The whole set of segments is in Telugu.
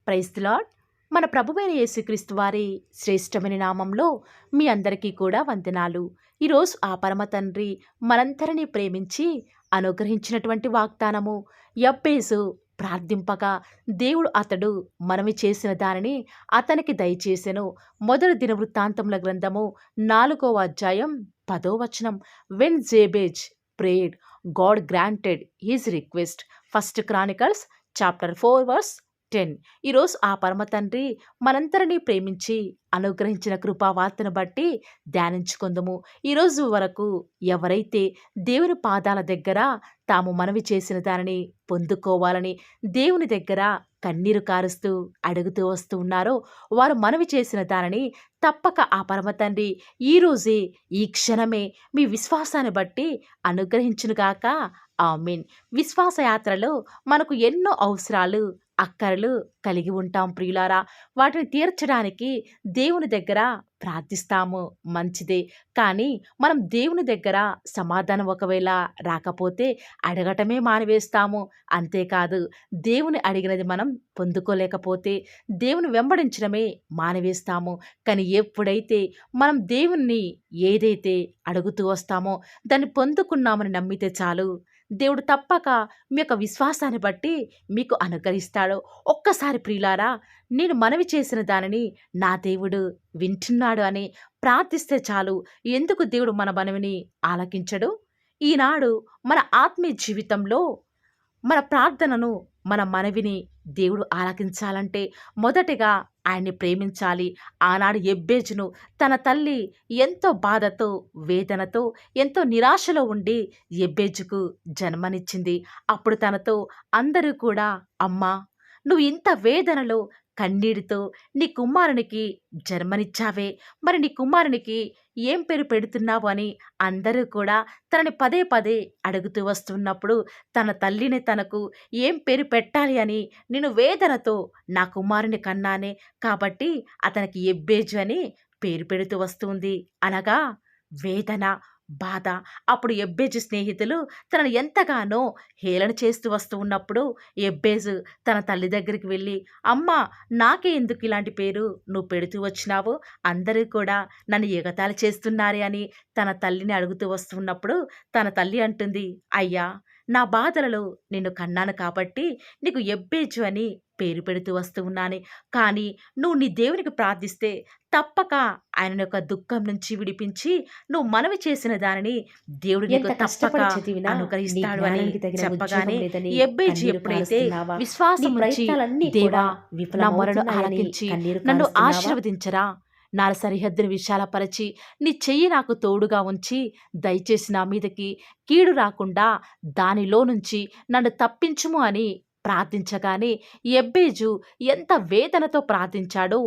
Praise the lord. మన ప్రభువైన యేసుక్రీస్తు వారి శ్రేష్టమైన నామంలో మీ అందరికీ కూడా వందనాలు. ఈరోజు ఆ పరమ తండ్రి మనందరినీ ప్రేమించి అనుగ్రహించినటువంటి వాగ్దానము, యబ్బేసు ప్రార్థింపగా దేవుడు అతడు మనవి చేసిన దానిని అతనికి దయచేసెను. మొదటి దినవృత్తాంతముల గ్రంథము 4వ అధ్యాయం 10వ వచనం. When Jabez prayed, God granted his request. First Chronicles chapter 4 verse 10. ఈరోజు ఆ పరమ తండ్రి మనందరినీ ప్రేమించి అనుగ్రహించిన కృపావార్తను బట్టి ధ్యానించుకుందాము. ఈరోజు వరకు ఎవరైతే దేవుని పాదాల దగ్గర తాము మనవి చేసిన దానిని పొందుకోవాలని దేవుని దగ్గర కన్నీరు కారుస్తూ అడుగుతూ వస్తూ ఉన్నారో వారు మనవి చేసిన దానిని తప్పక ఆ పరమ తండ్రి ఈరోజే ఈ క్షణమే మీ విశ్వాసాన్ని బట్టి అనుగ్రహించునుగాక. ఆమేన్. విశ్వాస యాత్రలో మనకు ఎన్నో అవసరాలు, అక్కరలు కలిగి ఉంటాం ప్రియులారా. వాటిని తీర్చడానికి దేవుని దగ్గర ప్రార్థిస్తాము, మంచిదే. కానీ మనం దేవుని దగ్గర సమాధానం ఒకవేళ రాకపోతే అడగటమే మానివేస్తాము. అంతేకాదు, దేవుని అడిగినది మనం పొందుకోలేకపోతే దేవుని వెంబడించడమే మానివేస్తాము. కానీ ఎప్పుడైతే మనం దేవుణ్ణి ఏదైతే అడుగుతూ వస్తామో దాన్ని పొందుకున్నామని నమ్మితే చాలు, దేవుడు తప్పక మీ యొక్క విశ్వాసాన్ని బట్టి మీకు అనుగ్రహిస్తాడు. ఒక్కసారి ప్రియులారా, నేను మనవి చేసిన దానిని నా దేవుడు వింటున్నాడు అని ప్రార్థిస్తే చాలు. ఎందుకు దేవుడు మన మనవిని ఆలకించడు? ఈనాడు మన ఆత్మీయ జీవితంలో మన ప్రార్థనను, మన మనవిని దేవుడు ఆలకించాలంటే మొదటిగా ఆయన్ని ప్రేమించాలి. ఆనాడు యెబ్బేజును తన తల్లి ఎంతో బాధతో, వేదనతో, ఎంతో నిరాశలో ఉండి యెబ్బేజుకు జన్మనిచ్చింది. అప్పుడు తనతో అందరూ కూడా, అమ్మా, నువ్వు ఇంత వేదనలో కన్నీటితో నీ కుమారునికి జన్మనిచ్చావే, మరి నీ కుమారునికి ఏం పేరు పెడుతున్నావు అని అందరూ కూడా తనని పదే పదే అడుగుతూ వస్తున్నప్పుడు తన తల్లిని తనకు ఏం పేరు పెట్టాలి అని, నేను వేదనతో నా కుమారుని కన్నానే కాబట్టి అతనికి యెబ్బేజు అని పేరు పెడుతూ వస్తుంది. అనగా వేదన, బాధ. అప్పుడు యెబ్బేజు స్నేహితులు తనను ఎంతగానో హేళన చేస్తూ వస్తూ ఉన్నప్పుడు యెబ్బేజు తన తల్లి దగ్గరికి వెళ్ళి, అమ్మా, నాకే ఎందుకు ఇలాంటి పేరు నువ్వు పెడుతూ వచ్చినావు? అందరూ కూడా నన్ను ఎగతాళి చేస్తున్నారే అని తన తల్లిని అడుగుతూ వస్తున్నప్పుడు తన తల్లి అంటుంది, అయ్యా, నా బాధలలో నిన్ను కన్నాను కాబట్టి నీకు యెబ్బేజు అని పేరు పెడుతూ వస్తూ ఉన్నాను. కానీ నువ్వు నీ దేవునికి ప్రార్థిస్తే తప్పక ఆయన యొక్క దుఃఖం నుంచి విడిపించి నువ్వు మనవి చేసిన దానిని దేవుడు నీకు తప్పక అనుగ్రహిస్తాడు అని చెప్పగానే యెబ్బేజు ఎప్పుడైతే విశ్వాసం ఉంచి, దేవా, నా మొరను ఆలకించి నన్ను ఆశీర్వదించరా, నా సరిహద్దును విశాలపరచి నీ చెయ్యి నాకు తోడుగా ఉంచి దయచేసి నా మీదకి కీడు రాకుండా దానిలో నుంచి నన్ను తప్పించుము అని ప్రార్థించగానే యెబ్బేజు ఎంత వేదనతో ప్రార్థించాడో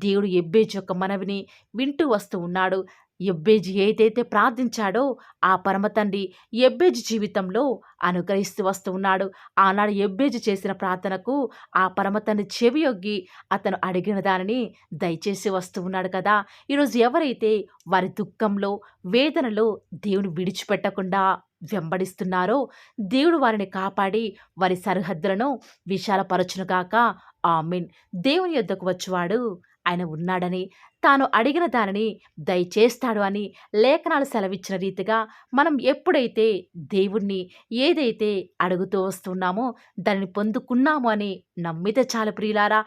దేవుడు యెబ్బేజు యొక్క మనవిని వింటూ వస్తూ ఉన్నాడు. యెబ్బేజు ఏదైతే ప్రార్థించాడో ఆ పరమ తండ్రి యెబ్బేజు జీవితంలో అనుగ్రహిస్తూ వస్తూ ఉన్నాడు. ఆనాడు యెబ్బేజు చేసిన ప్రార్థనకు ఆ పరమ తండ్రి చెవియొగ్గి అతను అడిగిన దానిని దయచేసి వస్తూ ఉన్నాడు కదా. ఈరోజు ఎవరైతే వారి దుఃఖంలో, వేదనలో దేవుని విడిచిపెట్టకుండా వెంబడిస్తున్నారో దేవుడు వారిని కాపాడి వారి సరిహద్దులను విశాలపరచునుగాక. ఆమేన్. దేవుని యొద్దకు వచ్చువాడు ఆయన ఉన్నాడని, తాను అడిగిన దానిని దయచేస్తాడు అని లేఖనాలు సెలవిచ్చిన రీతిగా మనం ఎప్పుడైతే దేవుణ్ణి ఏదైతే అడుగుతూ వస్తున్నామో దానిని పొందుకున్నాము అని నమ్మితే చాలు ప్రియులారా.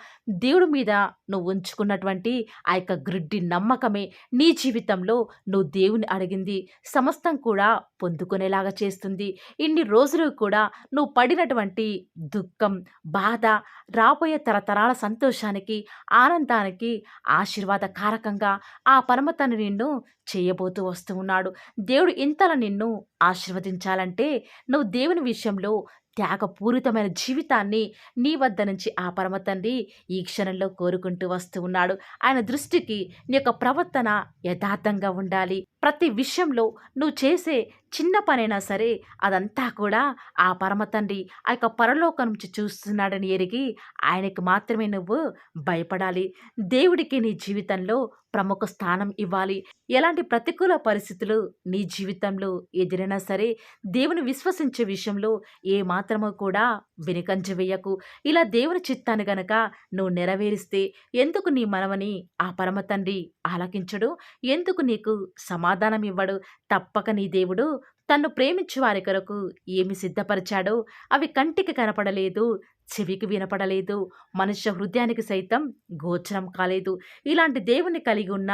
దేవుడి మీద నువ్వు ఉంచుకున్నటువంటి ఆ యొక్క గ్రుడ్డి నమ్మకమే నీ జీవితంలో నువ్వు దేవుని అడిగింది సమస్తం కూడా పొందుకునేలాగా చేస్తుంది. ఇన్ని రోజులు కూడా నువ్వు పడినటువంటి దుఃఖం, బాధ రాబోయే తరతరాల సంతోషానికి, ఆనందానికి ఆశీర్వాదకారకంగా ఆ పరమ తండ్రి నిన్ను చేయబోతూ వస్తూ ఉన్నాడు. దేవుడు ఇంతలా నిన్ను ఆశీర్వదించాలంటే నువ్వు దేవుని విషయంలో త్యాగపూరితమైన జీవితాన్ని నీ వద్ద నుంచి ఆ పరమ తండ్రి ఈ క్షణంలో కోరుకుంటూ వస్తూ ఉన్నాడు. ఆయన దృష్టికి నీ యొక్క ప్రవర్తన యథార్థంగా ఉండాలి. ప్రతి విషయంలో నువ్వు చేసే చిన్న పనైనా సరే అదంతా కూడా ఆ పరమ తండ్రి ఆ యొక్క పరలోకం నుంచి చూస్తున్నాడని ఎరిగి ఆయనకి మాత్రమే నువ్వు భయపడాలి. దేవుడికి నీ జీవితంలో ప్రముఖ స్థానం ఇవ్వాలి. ఎలాంటి ప్రతికూల పరిస్థితులు నీ జీవితంలో ఎదురైనా సరే దేవుని విశ్వసించే విషయంలో ఏ మాత్రము కూడా వెనుకంజ వేయకు. ఇలా దేవుని చిత్తాన్ని గనక నువ్వు నెరవేరిస్తే ఎందుకు నీ మనవని ఆ పరమ తండ్రి ఆలకించడు? ఎందుకు నీకు సమాధానం ఇవ్వడు? తప్పక నీ దేవుడు తన్ను ప్రేమించు వారి కొరకు ఏమి సిద్ధపరిచాడో అవి కంటికి కనపడలేదు, చెవికి వినపడలేదు, మనుష్య హృదయానికి సైతం గోచరం కాలేదు. ఇలాంటి దేవుని కలిగి ఉన్న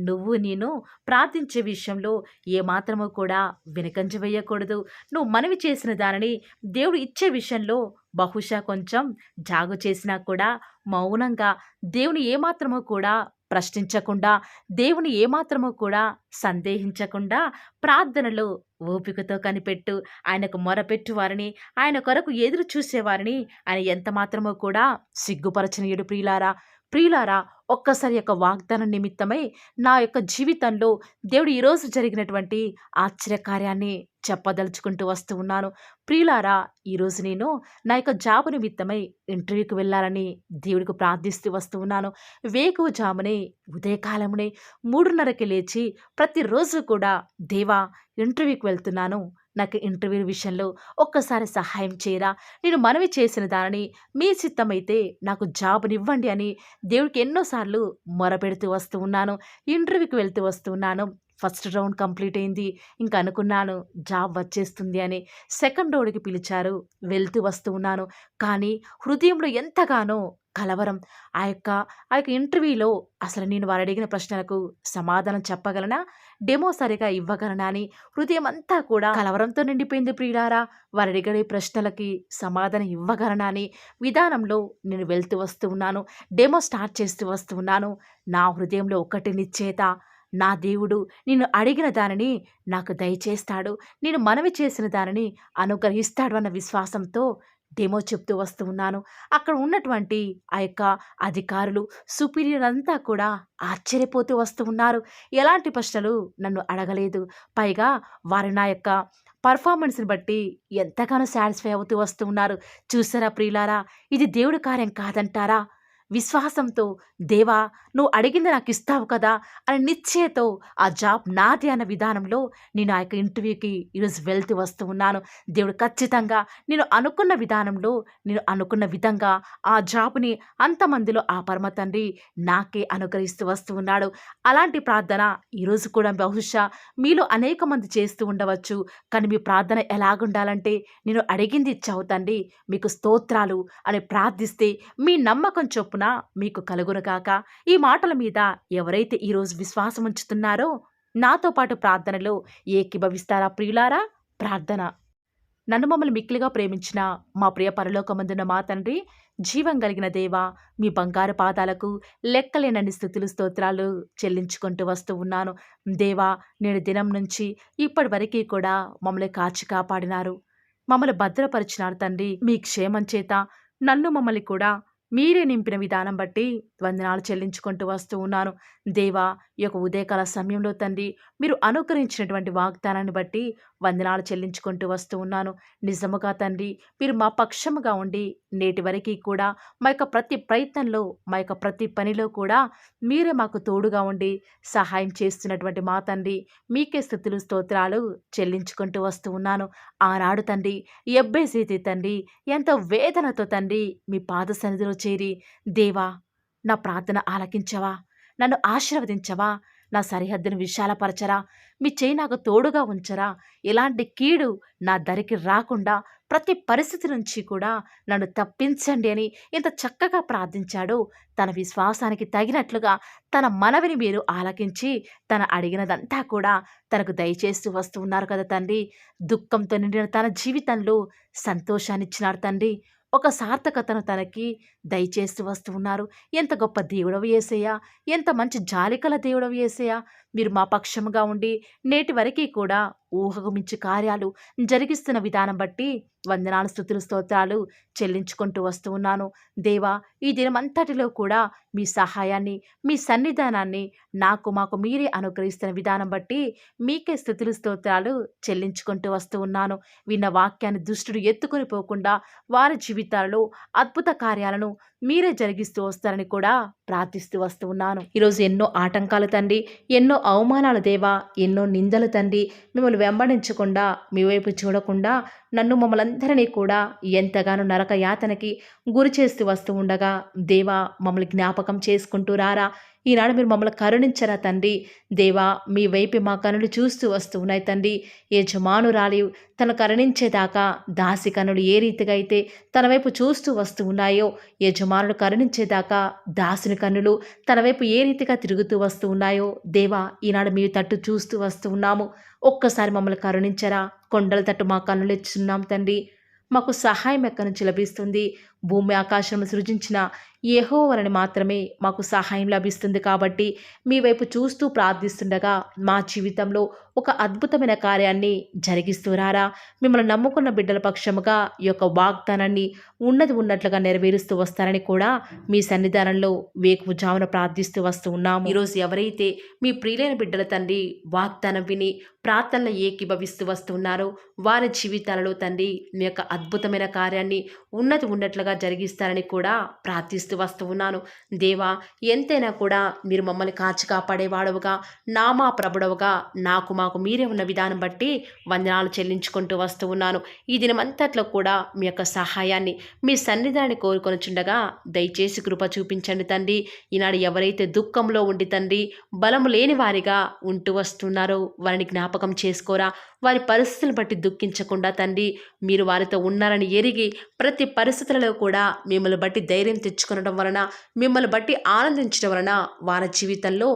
నువ్వు నేను ప్రార్థించే విషయంలో ఏమాత్రము కూడా వెనుకంజ వేయకూడదు. నువ్వు మనవి చేసిన దానిని దేవుడు ఇచ్చే విషయంలో బహుశా కొంచెం జాగు చేసినా కూడా మౌనంగా, దేవుని ఏమాత్రము కూడా ప్రశ్నించకుండా, దేవుని ఏమాత్రము కూడా సందేహించకుండా ప్రార్థనలో ఓపికతో కనిపెట్టు. ఆయనకు మొరపెట్టు వారిని, ఆయన కొరకు ఎదురు చూసేవారిని ఆయన ఎంత మాత్రమో కూడా సిగ్గుపరచనీయుడు. ప్రియులారా, ప్రియులారా, ఒక్కసారి యొక్క వాగ్దానం నిమిత్తమై నా యొక్క జీవితంలో దేవుడు ఈరోజు జరిగినటువంటి ఆశ్చర్యకార్యాన్ని చెప్పదలుచుకుంటూ వస్తూ ఉన్నాను. ప్రియులారా, ఈరోజు నేను నా యొక్క జాబు నిమిత్తమై ఇంటర్వ్యూకి వెళ్ళాలని దేవుడికి ప్రార్థిస్తూ వస్తూ ఉన్నాను. వేకువజామునే ఉదయకాలమునే 3:30కి లేచి ప్రతిరోజు కూడా దేవా ఇంటర్వ్యూకి వెళ్తున్నాను, నాకు ఇంటర్వ్యూ విషయంలో ఒక్కసారి సహాయం చేయరా, నేను మనవి చేసిన దానిని మీ చిత్తమైతే నాకు జాబునివ్వండి అని దేవుడికి ఎన్నోసార్లు మొరపెడుతూ వస్తూ ఉన్నాను. ఇంటర్వ్యూకి వెళ్తూ వస్తూ ఉన్నాను. ఫస్ట్ రౌండ్ కంప్లీట్ అయింది. ఇంక అనుకున్నాను జాబ్ వచ్చేస్తుంది అని. సెకండ్ రౌండ్‌కి పిలిచారు. వెళ్తూ వస్తూ ఉన్నాను. కానీ హృదయంలో ఎంతగానో కలవరం. ఆ యొక్క ఆ యొక్క ఇంటర్వ్యూలో అసలు నేను వారు అడిగిన ప్రశ్నలకు సమాధానం చెప్పగలనా? డెమో సరిగా ఇవ్వగలనా అని హృదయమంతా కూడా కలవరంతో నిండిపోయింది ప్రియులారా. వారు అడిగే ప్రశ్నలకి సమాధానం ఇవ్వగలనా అని విధానంలో నేను వెళ్తూ వస్తూ ఉన్నాను. డెమో స్టార్ట్ చేస్తూ వస్తూ ఉన్నాను. నా హృదయంలో ఒకటి నిశ్చయిత, నా దేవుడు నేను అడిగిన దానిని నాకు దయచేస్తాడు, నేను మనవి చేసిన దానిని అనుగ్రహిస్తాడు అన్న విశ్వాసంతో డెమో చెప్తూ వస్తూ ఉన్నాను. అక్కడ ఉన్నటువంటి ఆ యొక్క అధికారులు, సుపీరియర్ అంతా కూడా ఆశ్చర్యపోతూ వస్తూ ఉన్నారు. ఎలాంటి ప్రశ్నలు నన్ను అడగలేదు. పైగా వారు నా యొక్క పర్ఫార్మెన్స్‌ని బట్టి ఎంతగానో సాటిస్ఫై అవుతూ వస్తూ ఉన్నారు. చూసారా ప్రియులారా, ఇది దేవుడి కార్యం కాదంటారా? విశ్వాసంతో దేవా నువ్వు అడిగింది నాకు ఇస్తావు కదా అని నిశ్చయతో ఆ జాబ్ నాది అన్న విధానంలో నేను ఆ యొక్క ఇంటర్వ్యూకి ఈరోజు వెళ్తూ వస్తూ ఉన్నాను. దేవుడు ఖచ్చితంగా నేను అనుకున్న విధానంలో, నేను అనుకున్న విధంగా ఆ జాబ్‌ని అంతమందిలో ఆ పరమ తండ్రి నాకే అనుగ్రహిస్తూ వస్తూ ఉన్నాడు. అలాంటి ప్రార్థన ఈరోజు కూడా బహుశా మీలో అనేక మంది చేస్తూ ఉండవచ్చు. కానీ మీ ప్రార్థన ఎలాగుండాలంటే, నేను అడిగింది ఇచ్చావు తండ్రి, మీకు స్తోత్రాలు అని ప్రార్థిస్తే మీ నమ్మకం చొప్పున మీకు కలుగునుగాక. ఈ మాటల మీద ఎవరైతే ఈరోజు విశ్వాసం ఉంచుతున్నారో నాతో పాటు ప్రార్థనలో ఏకీభవిస్తారా ప్రియులారా? ప్రార్థన. నన్ను మమ్మల్ని మిక్కిలిగా ప్రేమించిన మా ప్రియ పరలోకమందున్న మా తండ్రి, జీవం కలిగిన దేవా, మీ బంగారు పాదాలకు లెక్కలేనన్ని స్తుతులు స్తోత్రాలు చెల్లించుకుంటూ వస్తూ ఉన్నాను. దేవా, నేడు దినం నుంచి ఇప్పటి వరకు కూడా మమ్మల్ని కాచి కాపాడినారు, మమ్మల్ని భద్రపరిచినారు తండ్రి. మీ క్షేమం చేత నన్ను మమ్మల్ని కూడా మీరే నింపిన విధానం బట్టి వందనాలు చెల్లించుకుంటూ వస్తూ ఉన్నాను. దేవా, ఈ యొక్క ఉదయకాల సమయంలో తండ్రి మీరు అనుగ్రహించినటువంటి వాగ్దానాన్ని బట్టి వందనాలు చెల్లించుకుంటూ వస్తూ ఉన్నాను. నిజముగా తండ్రి మీరు మా పక్షముగా ఉండి నేటి వరకు కూడా మా యొక్క ప్రతి ప్రయత్నంలో, మా యొక్క ప్రతి పనిలో కూడా మీరే మాకు తోడుగా ఉండి సహాయం చేస్తున్నటువంటి మా తండ్రి మీకే స్తుతులు స్తోత్రాలు చెల్లించుకుంటూ వస్తూ ఉన్నాను. ఆనాడు తండ్రి ఎబ్బేసైతే తండ్రి ఎంతో వేదనతో తండ్రి మీ పాద సన్నిధిలో చేరి దేవా నా ప్రార్థన ఆలకించవా, నన్ను ఆశీర్వదించవా, నా సరిహద్దును విశాలపరచరా, మీ చేయి నాకు తోడుగా ఉంచరా, ఎలాంటి కీడు నా దరికి రాకుండా ప్రతి పరిస్థితి నుంచి కూడా నన్ను తప్పించండి అని ఎంత చక్కగా ప్రార్థించాడో, తన విశ్వాసానికి తగినట్లుగా తన మనవిని మీరు ఆలకించి తన అడిగినదంతా కూడా తనకు దయచేస్తూ వస్తూ ఉన్నారు కదా తండ్రి. దుఃఖంతో నిండిన తన జీవితంలో సంతోషాన్ని ఇచ్చినారు తండ్రి. ఒక సార్థకతను తనకి దయచేస్తూ వస్తూ ఉన్నారు. ఎంత గొప్ప దేవుడవు యేసయ్యా, ఎంత మంచి జాలికల దేవుడవు యేసయ్యా. మీరు మా పక్షముగా ఉండి నేటి వరకు కూడా ఊహకు మించి కార్యాలు జరిగిస్తున్న విధానం బట్టి వందనాలు స్తుతులు స్తోత్రాలు చెల్లించుకుంటూ వస్తూ ఉన్నాను. దేవా, ఈ దినమంతటిలో కూడా మీ సహాయాన్ని, మీ సన్నిధానాన్ని మాకు మీరే అనుగ్రహిస్తున్న విధానం బట్టి మీకే స్తుతులు స్తోత్రాలు చెల్లించుకుంటూ వస్తూ ఉన్నాను. విన్న వాక్యాన్ని దుష్టుడు ఎత్తుకొని పోకుండా వారి జీవితాలలో అద్భుత కార్యాలను మీరే జరిగిస్తూ వస్తారని కూడా ప్రార్థిస్తూ వస్తూ ఉన్నాను. ఈరోజు ఎన్నో ఆటంకాలు తండ్రి, ఎన్నో అవమానాలు దేవా, ఎన్నో నిందలు తండ్రి, మిమ్మల్ని వెంబడించకుండా, మీ వైపు చూడకుండా నన్ను మమ్మల్ందరినీ కూడా ఎంతగానో నరక యాతనకి గురి చేస్తూ వస్తూ ఉండగా, దేవా మమ్మల్ని జ్ఞాపకం చేసుకుంటూ రారా. ఈనాడు మీరు మమ్మల్ని కరుణించరా తండ్రి. దేవా మీ వైపే మా కనులు చూస్తూ వస్తూ ఉన్నాయి తండ్రి. యజమానురాలి తను కరుణించేదాకా దాసి కనులు ఏ రీతిగా అయితే తన వైపు చూస్తూ వస్తూ ఉన్నాయో, యజమానుడు కరుణించేదాకా దాసుని కన్నులు తన వైపు ఏ రీతిగా తిరుగుతూ వస్తూ ఉన్నాయో, దేవా ఈనాడు మీ తట్టు చూస్తూ వస్తూ ఉన్నాము. ఒక్కసారి మమ్మల్ని కరుణించరా. కొండల తట్టు మా కన్నులు ఎచ్చున్నాం తండ్రి. మాకు సహాయం ఎక్కడి నుంచి లభిస్తుంది? భూమి ఆకాశం సృజించిన యెహోవాని మాత్రమే మాకు సహాయం లభిస్తుంది. కాబట్టి మీ వైపు చూస్తూ ప్రార్థిస్తుండగా మా జీవితంలో ఒక అద్భుతమైన కార్యాన్ని జరిగిస్తూ రారా. మిమ్మల్ని నమ్ముకున్న బిడ్డల పక్షముగా ఈ యొక్క వాగ్దానాన్ని ఉన్నది ఉన్నట్లుగా నెరవేరుస్తూ వస్తారని కూడా మీ సన్నిధానంలో వేకువజామున ప్రార్థిస్తూ వస్తూ ఉన్నాము. ఈరోజు ఎవరైతే మీ ప్రియులైన బిడ్డల తండ్రి వాగ్దానం విని ప్రార్థనలో ఏకీభవిస్తూ వస్తున్నారో వారి జీవితాలలో తండ్రి మీ యొక్క అద్భుతమైన కార్యాన్ని ఉన్నది ఉన్నట్లుగా జరిగిస్తారని కూడా ప్రార్థిస్తూ వస్తూ ఉన్నాను. దేవా ఎంతైనా కూడా మీరు మమ్మల్ని కాచి కాపాడేవాడవుగా, నామా ప్రభుడవుగా నాకు మాకు మీరే ఉన్న విధానం బట్టి వందనాలు చెల్లించుకుంటూ వస్తూ ఉన్నాను. ఈ దినమంతట్లో కూడా మీ యొక్క సహాయాన్ని మీ సన్నిధాన్ని కోరుకొనుచుండగా దయచేసి కృప చూపించండి తండ్రి. ఈనాడు ఎవరైతే దుఃఖంలో ఉండి తండ్రి బలము లేని వారిగా ఉంటూ వస్తున్నారో వారిని జ్ఞాపకం చేసుకోరా. వారి పరిస్థితులను బట్టి దుఃఖించకుండా తండ్రి మీరు వారితో ఉన్నారని ఎరిగి ప్రతి పరిస్థితులలో కూడా మిమ్మల్ని బట్టి ధైర్యం తెచ్చుకొనడం వలన, మిమ్మల్ని బట్టి ఆనందించడం వలన వారి జీవితంలో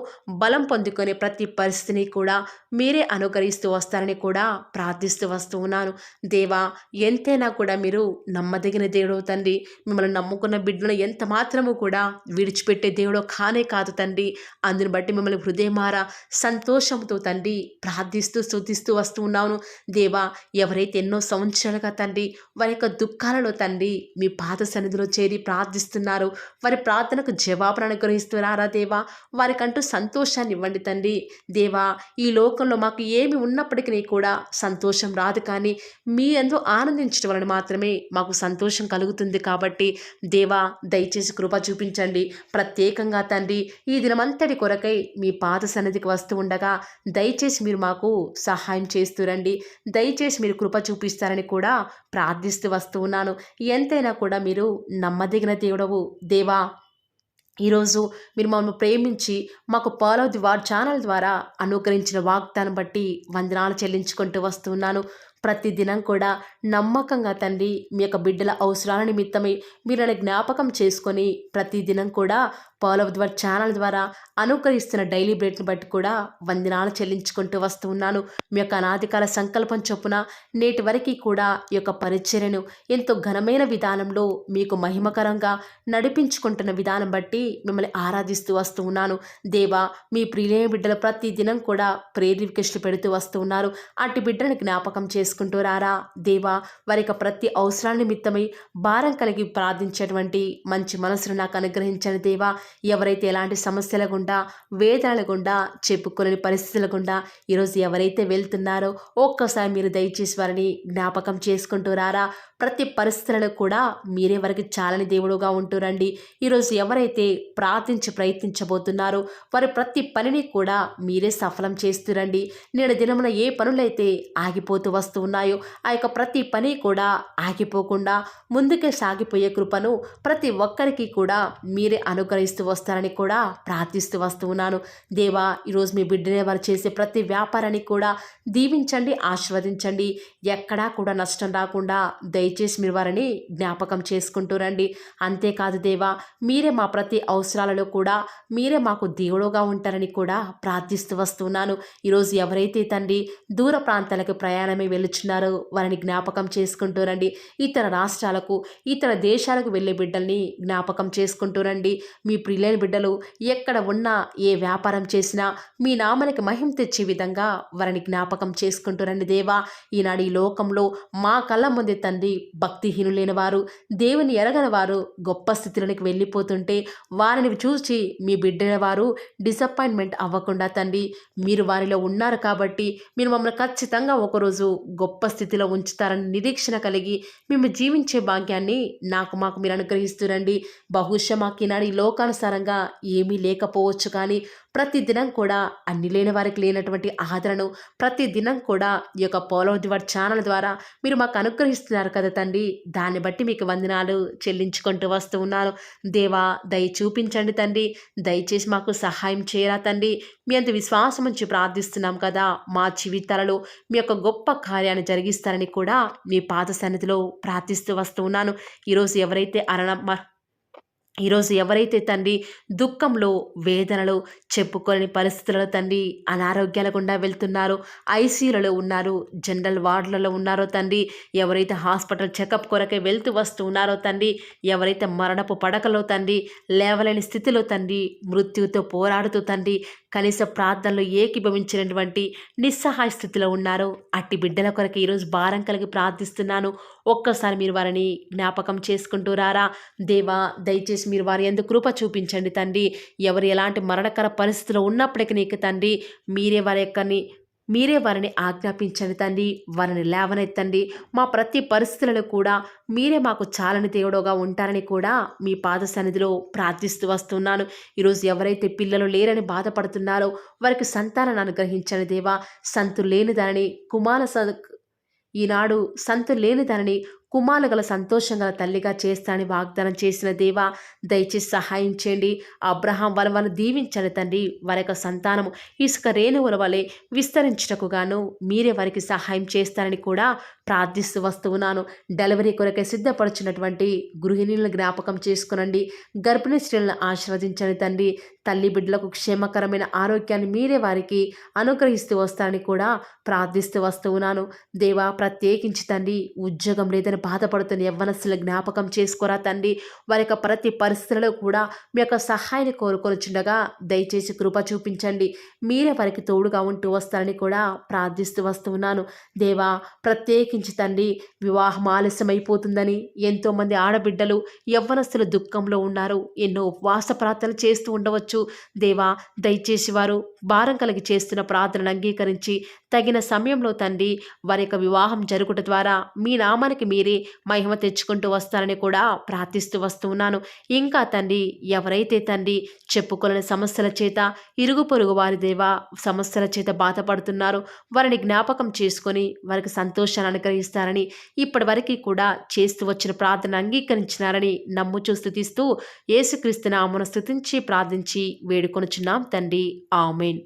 బలం పొందుకునే ప్రతి పరిస్థితిని కూడా మీరే అనుకరిస్తూ వస్తారని కూడా ప్రార్థిస్తూ వస్తూ ఉన్నాను. దేవా ఎంతైనా కూడా మీరు నమ్మదగిన దేవుడు తండ్రి. మిమ్మల్ని నమ్ముకున్న బిడ్డలను ఎంత మాత్రము కూడా విడిచిపెట్టే దేవుడో కానే కాదు తండ్రి. అందుని బట్టి మిమ్మల్ని హృదయమారా సంతోషంతో తండ్రి ప్రార్థిస్తూ స్తుతిస్తూ వస్తూ ఉన్నాను. దేవా ఎవరైతే ఎన్నో సంవత్సరాలుగా తండ్రి వారి యొక్క దుఃఖాలలో తండ్రి మీ పాద సన్నిధిలో చేరి ప్రార్థిస్తున్నారు, వారి ప్రార్థనకు జవాబును అనుగ్రహిస్తున్నారా దేవా. వారికంటూ సంతోషాన్ని ఇవ్వండి తండ్రి. దేవా ఈ లోకంలో మాకు ఏమి ఉన్నప్పటికీ కూడా సంతోషం రాదు, కానీ మీ యందు ఆనందించడం వలన మాత్రమే మాకు సంతోషం కలుగుతుంది. కాబట్టి దేవా దయచేసి కృప చూపించండి. ప్రత్యేకంగా తండ్రి ఈ దినమంతటి కొరకై మీ పాద సన్నిధికి వస్తూ ఉండగా దయచేసి మీరు మాకు సహాయం చేస్తురండి. దయచేసి మీరు కృప చూపిస్తారని కూడా ప్రార్థిస్తూ వస్తూ ఉన్నాను. ఎంతైనా కూడా మీరు నమ్మదగిన దేవుడవు దేవా. ఈరోజు మీరు మమ్మల్ని ప్రేమించి మాకు ఫాలో ది వార్ ఛానల్ ద్వారా అనుగ్రహించిన వాగ్దానం బట్టి వందనాలు చెల్లించుకుంటూ వస్తున్నాను. ప్రతిదినం కూడా నమ్మకంగా తండ్రి మీ యొక్క బిడ్డల అవసరాల నిమిత్తమై మీరు నన్ను జ్ఞాపకం చేసుకొని ప్రతిదినం కూడా ఫాలో ది వార్ ఛానల్ ద్వారా అనుగ్రహిస్తున్న డైలీ బ్రెడ్ని బట్టి కూడా వందనాలు చెల్లించుకుంటూ వస్తూ ఉన్నాను. మీ యొక్క అనాదికాల సంకల్పం చొప్పున నేటి వరకు కూడా ఈ యొక్క పరిచర్యను ఎంతో ఘనమైన విధానంలో మీకు మహిమకరంగా నడిపించుకుంటున్న విధానం బట్టి మిమ్మల్ని ఆరాధిస్తూ వస్తూ ఉన్నాను. దేవా మీ ప్రియులైన బిడ్డలు ప్రతి దినం కూడా ప్రేయర్ రిక్వెస్ట్లు పెడుతూ వస్తూ ఉన్నారు. అట్టి బిడ్డలను జ్ఞాపకం చేసుకుంటూ రారా దేవా. వారి యొక్క ప్రతి అవసరాల నిమిత్తమై భారం కలిగి ప్రార్థించేటువంటి మంచి మనసును నాకు అనుగ్రహించండి దేవా. ఎవరైతే ఎలాంటి సమస్యల గుండా వేదనల గుండా చెప్పుకోలేని పరిస్థితుల గుండా ఈరోజు ఎవరైతే వెళ్తున్నారో ఒక్కసారి మీరు దయచేసి వారిని జ్ఞాపకం చేసుకుంటూ రారా. ప్రతి పరిస్థితులలో కూడా మీరే వారికి చాలని దేవుడుగా ఉంటూరండి. ఈరోజు ఎవరైతే ప్రయత్నించబోతున్నారో వారి ప్రతి పనిని కూడా మీరే సఫలం చేస్తురండి. నేడు దినమున ఏ పనులైతే ఆగిపోతూ వస్తూ ఉన్నాయో ఆ యొక్క ప్రతి పని కూడా ఆగిపోకుండా ముందుకే సాగిపోయే కృపను ప్రతి ఒక్కరికి కూడా మీరే అనుగ్రహిస్తూ వస్తారని కూడా ప్రార్థిస్తూ వస్తూ ఉన్నాను. దేవా ఈరోజు మీ బిడ్డనే వారు చేసే ప్రతి వ్యాపారాన్ని కూడా దీవించండి, ఆశీర్వదించండి. ఎక్కడా కూడా నష్టం రాకుండా దయచేసి మీరు వారిని జ్ఞాపకం చేసుకుంటూ రండి. అంతేకాదు దేవా మీరే మా ప్రతి అవసరాలలో కూడా మీరే మాకు దేవుడుగా ఉంటారని కూడా ప్రార్థిస్తూ వస్తున్నాను. ఈరోజు ఎవరైతే తండ్రి దూర ప్రాంతాలకు ప్రయాణమై వెళ్ళుచున్నారో వారిని జ్ఞాపకం చేసుకుంటూ రండి. ఇతర రాష్ట్రాలకు ఇతర దేశాలకు వెళ్ళే బిడ్డల్ని జ్ఞాపకం చేసుకుంటూ రండి. మీ ప్రియులైన బిడ్డలు ఎక్కడ ఉన్నా ఏ వ్యాపారం చేసినా మీ నామానికి మహిమ తెచ్చే విధంగా వారిని జ్ఞాపకం చేసుకుంటూ రండి దేవా. ఈనాడు ఈ లోకంలో మా కళ్ళ ముందే తండ్రి భక్తిహీనులైన వారు, దేవుని ఎరగని వారు గొప్ప స్థితిలోనికి వెళ్ళిపోతుంటే వారిని చూసి మీ బిడ్డల వారు డిసప్పాయింట్మెంట్ అవ్వకుండా తండ్రి మీరు వారిలో ఉన్నారు కాబట్టి మీరు మమ్మల్ని ఖచ్చితంగా ఒకరోజు గొప్ప స్థితిలో ఉంచుతారని నిరీక్షణ కలిగి మేము జీవించే భాగ్యాన్ని మాకు మీరు అనుగ్రహిస్తురండి. బహుశా మాకు ఈనాడు ఈ లోకాను ఇష్టానుసారంగా ఏమీ లేకపోవచ్చు, కానీ ప్రతిదినం కూడా అన్ని లేని వారికి లేనటువంటి ఆదరణను ప్రతిదినం కూడా ఈ యొక్క పోలం దివర్ ఛానల్ ద్వారా మీరు మాకు అనుగ్రహిస్తున్నారు కదా తండ్రి. దాన్ని బట్టి మీకు వందనాలు చెల్లించుకుంటూ వస్తూ ఉన్నాను. దేవా, దయ చూపించండి తండ్రి. దయచేసి మాకు సహాయం చేయరా తండ్రి. మీ అంత విశ్వాసం ఉంచి ప్రార్థిస్తున్నాం కదా. మా జీవితాలలో మీ యొక్క గొప్ప కార్యాన్ని జరిగిస్తారని కూడా మీ పాద సన్నిధిలో ప్రార్థిస్తూ వస్తూ ఉన్నాను. ఈరోజు ఎవరైతే తండ్రి దుఃఖంలో, వేదనలో, చెప్పుకోలేని పరిస్థితులలో తండ్రి అనారోగ్యాల గుండా వెళ్తున్నారో, ఐసీయూలలో ఉన్నారు, జనరల్ వార్డులలో ఉన్నారో తండ్రి, ఎవరైతే హాస్పిటల్ చెకప్ కొరకే వెళ్తూ వస్తూ ఉన్నారో తండ్రి, ఎవరైతే మరణపు పడకలో తండ్రి లేవలేని స్థితిలో తండ్రి మృత్యుతో పోరాడుతూ తండ్రి కనీస ప్రార్థనలో ఏకీభవించినటువంటి నిస్సహాయ స్థితిలో ఉన్నారో అట్టి బిడ్డల కొరకు ఈరోజు భారం కలిగి ప్రార్థిస్తున్నాను. ఒక్కసారి మీరు వారిని జ్ఞాపకం చేసుకుంటూ రారా దేవా. దయచేసి మీరు వారి యందు కృప చూపించండి తండ్రి. ఎవరు ఎలాంటి మరణకర పరిస్థితిలో ఉన్నప్పటికీ నీకు తండ్రి మీరే వారిని ఆజ్ఞాపించండి తండ్రి. వారిని లేవనెత్తండి. మా ప్రతి పరిస్థితులలో కూడా మీరే మాకు చాలని దేవుడుగా ఉంటారని కూడా మీ పాద సన్నిధిలో ప్రార్థిస్తూ వస్తున్నాను. ఈరోజు ఎవరైతే పిల్లలు లేరని బాధపడుతున్నారో వారికి సంతానాన్ని అనుగ్రహించండి దేవా. సంతు లేని దానిని ఈనాడు సంతు లేని దానిని కుమారులు గల సంతోషం గల తల్లిగా చేస్తానని వాగ్దానం చేసిన దేవా, దయచేసి సహాయం చేయండి. అబ్రహాం వలవను దీవించండి తండ్రి. వారి యొక్క సంతానము ఇసుక రేణువుల వలె విస్తరించుటకు గాను మీరే వారికి సహాయం చేస్తారని కూడా ప్రార్థిస్తూ వస్తూ ఉన్నాను. డెలివరీ కొరకే సిద్ధపడుచున్నటువంటి గృహిణులను జ్ఞాపకం చేసుకునండి. గర్భిణీ స్త్రీలను ఆశీర్వదించండి తండ్రి. తల్లి బిడ్డలకు క్షేమకరమైన ఆరోగ్యాన్ని మీరే వారికి అనుగ్రహిస్తూ వస్తారని కూడా ప్రార్థిస్తూ వస్తూ ఉన్నాను. దేవా, ప్రత్యేకించి తండ్రి ఉద్యోగం లేదని బాధపడుతున్న యవ్వనస్తుల జ్ఞాపకం చేసుకోరా తండ్రి. వారి యొక్క ప్రతి పరిస్థితులలో కూడా మీ యొక్క సహాయాన్ని కోరుకొనిచుండగా దయచేసి కృప చూపించండి. మీరే వారికి తోడుగా ఉంటూ వస్తారని కూడా ప్రార్థిస్తూ వస్తూ ఉన్నాను. దేవా, ప్రత్యేకించి తండ్రి వివాహం ఆలస్యమైపోతుందని ఎంతోమంది ఆడబిడ్డలు యవ్వనస్తులు దుఃఖంలో ఉన్నారు. ఎన్నో ఉపవాస ప్రార్థనలు చేస్తూ ఉండవచ్చు. దేవా, దయచేసి వారు భారం కలిగి చేస్తున్న ప్రార్థనను అంగీకరించి తగిన సమయంలో తండ్రి వారి యొక్క వివాహం జరుగుట ద్వారా మీ నామానికి మీరే మహిమ తెచ్చుకుంటూ వస్తారని కూడా ప్రార్థిస్తూ వస్తూ ఉన్నాను. ఇంకా తండ్రి ఎవరైతే తండ్రి చెప్పుకోలేని సమస్యల చేత ఇరుగు పొరుగు వారి దేవా సమస్యల చేత బాధపడుతున్నారో వారిని జ్ఞాపకం చేసుకొని వారికి సంతోషాన్ని అనుగ్రహిస్తారని ఇప్పటి వరకు కూడా చేస్తూ వచ్చిన ప్రార్థన అంగీకరించినారని నమ్ముచూ స్తుతిస్తూ యేసుక్రీస్తు నామమున స్తుతించి ప్రార్థించి వేడుకొనుచున్నాం తండ్రి. ఆమేన్.